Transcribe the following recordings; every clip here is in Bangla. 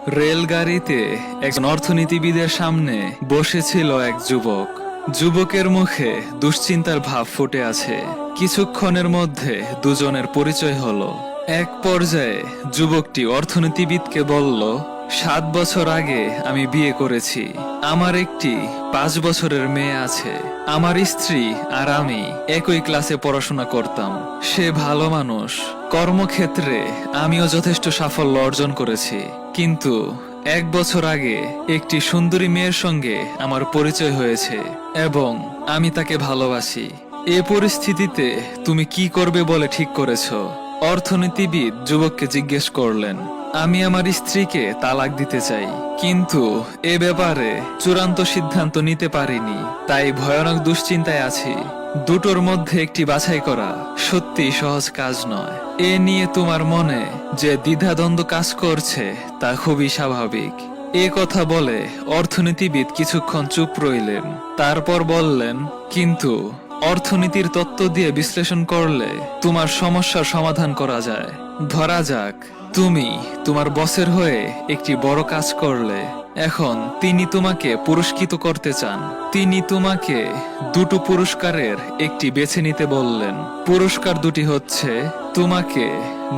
রেলগাড়িতে একজন অর্থনীতিবিদের সামনে বসেছিল এক যুবক। যুবকের মুখে দুশ্চিন্তার ভাব ফুটে আছে। কিছুক্ষণের মধ্যে দুজনের পরিচয় হলো। এক পর্যায়ে যুবকটি অর্থনীতিবিদকে বলল, 7 বছর আগে আমি বিয়ে করেছি। আমার একটি 5 বছরের মেয়ে আছে। আমার স্ত্রী আর আমি একই ক্লাসে পড়াশোনা করতাম। সে ভালো মানুষ। কর্মক্ষেত্রে আমিও যথেষ্ট সাফল্য অর্জন করেছি। কিন্তু 1 বছর আগে একটি সুন্দরী মেয়ের সঙ্গে আমার পরিচয় হয়েছে এবং আমি তাকে ভালোবাসি। এ পরিস্থিতিতে তুমি কি করবে বলে ঠিক করেছো? অর্থনীতিবিদ যুবককে জিজ্ঞেস করলেন। আমি আমার স্ত্রীকে তালাক দিতে চাই, কিন্তু এ ব্যাপারে চূড়ান্ত সিদ্ধান্ত নিতে পারিনি, তাই ভয়ানক দুশ্চিন্তায় আছি। দুটোর মধ্যে একটি বাছাই করা সত্যি সহজ কাজ নয়। এ নিয়ে তোমার মনে যে দ্বিধাদ্বন্দ্ব কাজ করছে তা খুবই স্বাভাবিক। এ কথা বলে অর্থনীতিবিদ কিছুক্ষণ চুপ রইলেন। তারপর বললেন, কিন্তু অর্থনীতির তত্ত্ব দিয়ে বিশ্লেষণ করলে তোমার সমস্যার সমাধান করা যায়। ধরা যাক তুমি তোমার বসের হয়ে একটি বড় কাজ করলে। এখন তিনি তোমাকে পুরস্কৃত করতে চান। তিনি তোমাকে দুটো পুরস্কারের একটি বেছে নিতে বললেন। পুরস্কার দুটি হচ্ছে, তোমাকে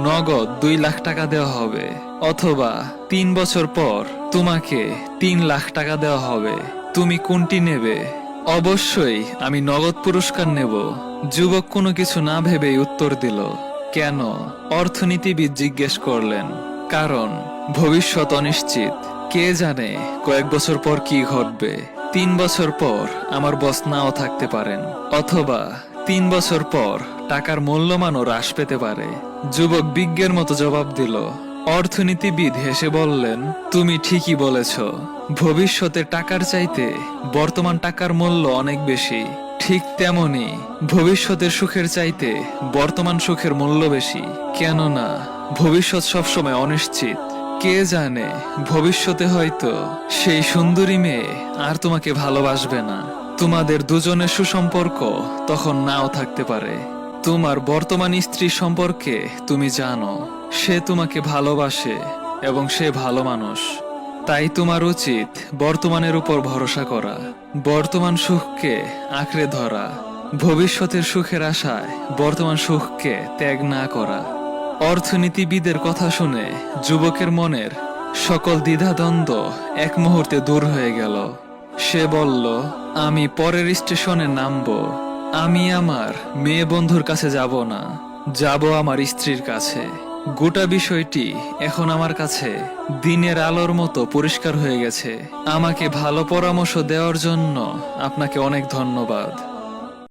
নগদ 2 লাখ টাকা দেওয়া হবে, অথবা 3 বছর পর তোমাকে 3 লাখ টাকা দেওয়া হবে। তুমি কোনটি নেবে? অবশ্যই আমি নগদ পুরস্কার নেব। যুবক কোনো কিছু না ভেবেই উত্তর দিল। কেন? অর্থনীতিবিদ জিজ্ঞেস করলেন। কারণ ভবিষ্যৎ অনিশ্চিত। কে জানে কয়েক বছর পর কি ঘটবে। 3 বছর পর আমার বস নাও থাকতে পারেন, অথবা 3 বছর পর টাকার মূল্যমানও হ্রাস পেতে পারে। যুবক বিজ্ঞের মতো জবাব দিল। অর্থনীতিবিদ হেসে বললেন, তুমি ঠিকই বলেছ। ভবিষ্যতে টাকার চাইতে বর্তমান টাকার মূল্য অনেক বেশি। ঠিক তেমনি ভবিষ্যতের সুখের চাইতে বর্তমান সুখের মূল্য বেশি। কেননা ভবিষ্যৎ সবসময় অনিশ্চিত। কে জানে, ভবিষ্যতে হয়তো সেই সুন্দরী মেয়ে আর তোমাকে ভালোবাসবে না। তোমাদের দুজনের সুসম্পর্ক তখন নাও থাকতে পারে। তোমার বর্তমান স্ত্রী সম্পর্কে তুমি জানো, সে তোমাকে ভালোবাসে এবং সে ভালো মানুষ। তাই তোমার উচিত বর্তমানের উপর ভরসা করা, বর্তমান সুখকে আঁকড়ে ধরা, ভবিষ্যতের সুখের আশায় বর্তমান সুখকে ত্যাগ না করা। অর্থনীতিবিদের কথা শুনে যুবকের মনের সকল দ্বিধাদ্বন্দ্ব এক মুহূর্তে দূর হয়ে গেল। সে বলল, আমি পরের স্টেশনে নামবো। আমি আমার মেয়ে বন্ধুর কাছে যাব না, যাব আমার স্ত্রীর কাছে। গোটা বিষয়টি এখন আমার কাছে দিনের আলোর মতো পরিষ্কার হয়ে গেছে। আমাকে ভালো পরামর্শ দেওয়ার জন্য আপনাকে অনেক ধন্যবাদ।